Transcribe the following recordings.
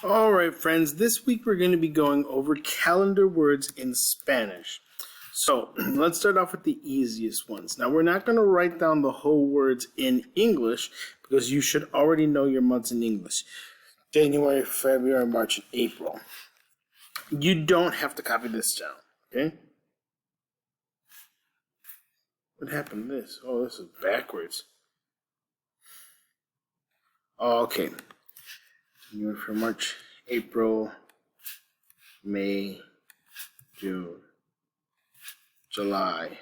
All right, friends, this week we're going to be going over calendar words in Spanish. So let's start off with the easiest ones. Now, we're not going to write down the whole words in English because you should already know your months in English. January, February, March, and April. You don't have to copy this down, okay? What happened to this? Oh, this is backwards. Oh, okay. January, February, March, April, May, June, July,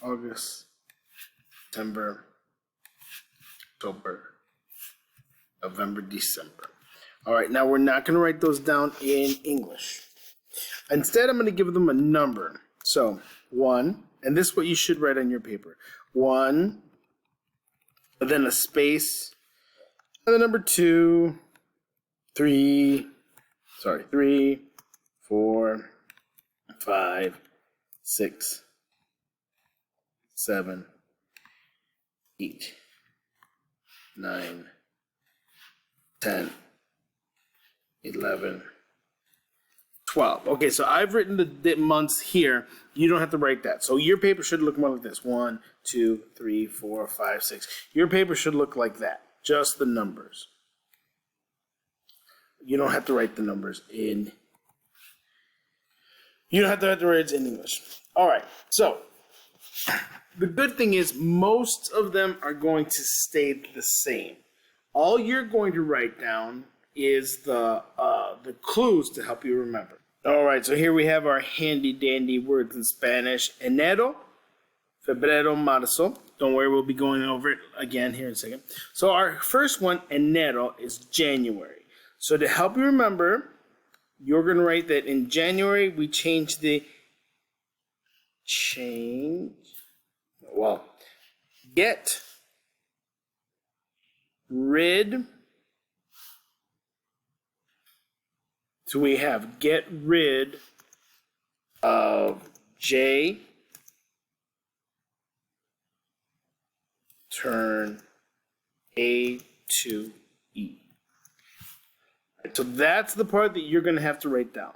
August, September, October, November, December. All right, now we're not going to write those down in English. Instead, I'm going to give them a number. So, 1, and this is what you should write on your paper. 1, then a space, and the number 2, 3, 4, 5, 6, 7, 8, 9, 10, 11, 12. Okay, so I've written the months here. You don't have to write that. So your paper should look more like this. 1, 2, 3, 4, 5, 6. Your paper should look like that. Just the numbers. You don't have to write the numbers in. You don't have to write the words in English. All right, so the good thing is most of them are going to stay the same. All you're going to write down is the clues to help you remember. All right, so here we have our handy dandy words in Spanish. Enero, febrero, marzo. Don't worry, we'll be going over it again here in a second. So our first one, enero, is January. So to help you remember, you're going to write that in January we get rid. So we have get rid of J, turn A to E. So that's the part that you're going to have to write down.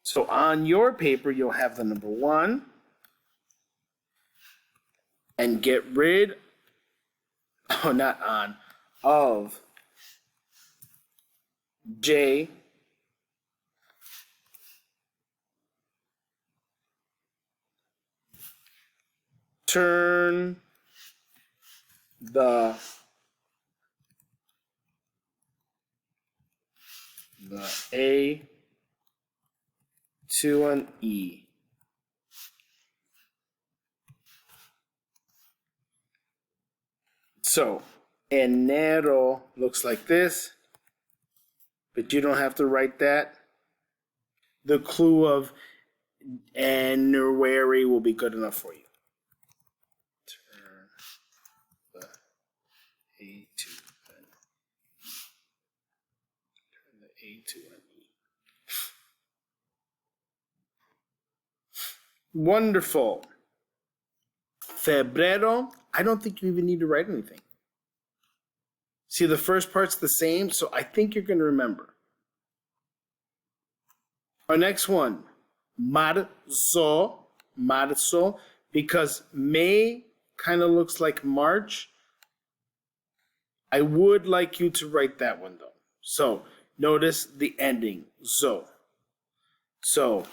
So on your paper, you'll have the number 1 and get rid, of J, turn the A to an E. So, enero looks like this, but you don't have to write that. The clue of January will be good enough for you. Turn the A to an E. Turn the A to an E. Wonderful. Febrero, I don't think you even need to write anything. See, the first part's the same, so I think you're going to remember. Our next one, marzo, because May kind of looks like March. I would like you to write that one, though. So, notice the ending, zo. So,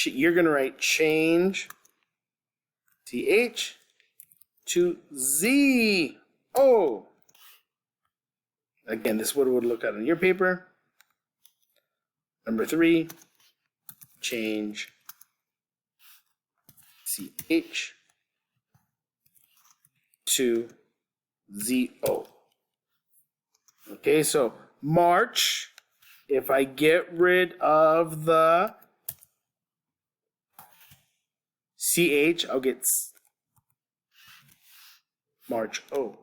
you're going to write change, TH, to Z. Oh, again, this is what it would look out on your paper. Number 3, change CH to ZO. Okay, so March, if I get rid of the CH, I'll get March O.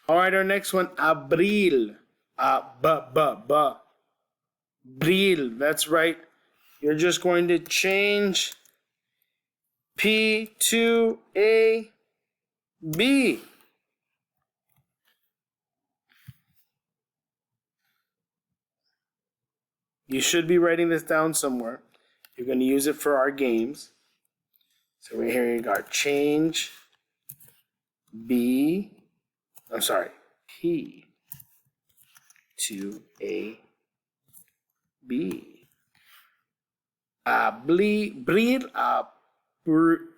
All right, our next one, Abril. Bril, that's right. You're just going to change P to a B. You should be writing this down somewhere. You're going to use it for our games. So we're here, you got change B, I'm sorry, P to A, B. Abril,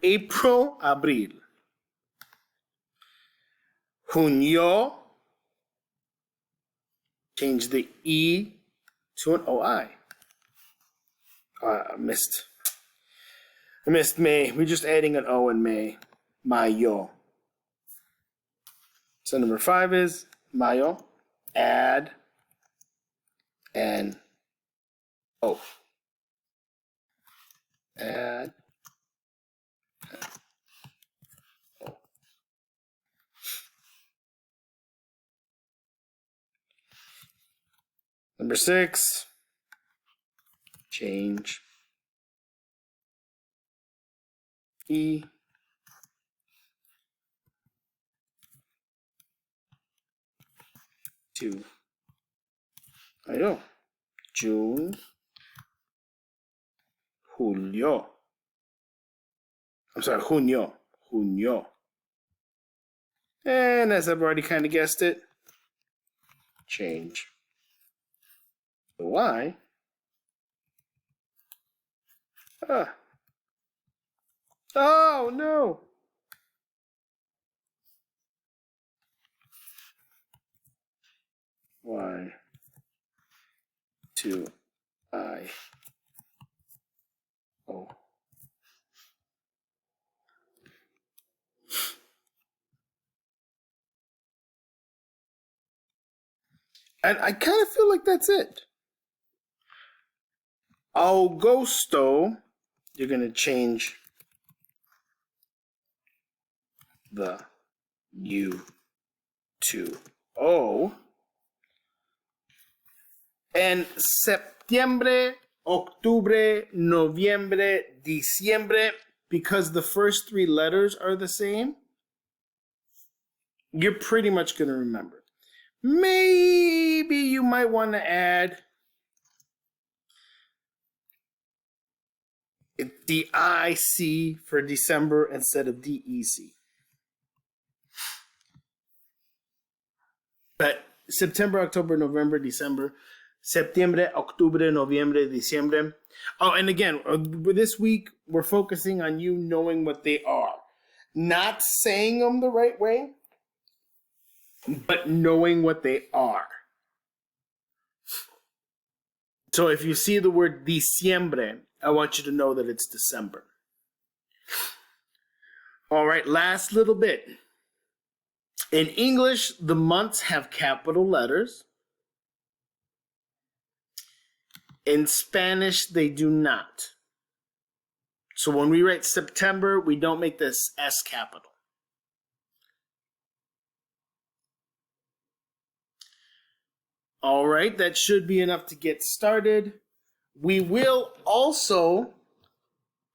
April, abril. Junio, change the E to an OI. I missed May. We're just adding an O in May. Mayo. So number 5 is Mayo. Add an O. Add an O. Number 6, change E to Mayo. June, Julio. I'm sorry, Junio. And as I've already kind of guessed it, change the Y. Oh no! Y to I O. And I kind of feel like that's it. Augusto, you're going to change the U to O. And septiembre, octubre, noviembre, diciembre, because the first 3 letters are the same, you're pretty much going to remember. Maybe you might want to add DIC for December instead of DEC. But September, October, November, December, septiembre, octubre, noviembre, diciembre. Oh, and again, this week we're focusing on you knowing what they are. Not saying them the right way, but knowing what they are. So if you see the word diciembre, I want you to know that it's December. All right, last little bit. In English, the months have capital letters. In Spanish, they do not. So when we write September, we don't make this S capital. All right, that should be enough to get started. We will also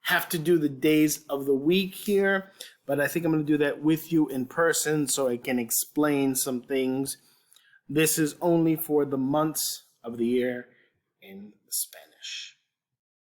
have to do the days of the week here, but I think I'm going to do that with you in person so I can explain some things. This is only for the months of the year in Spanish.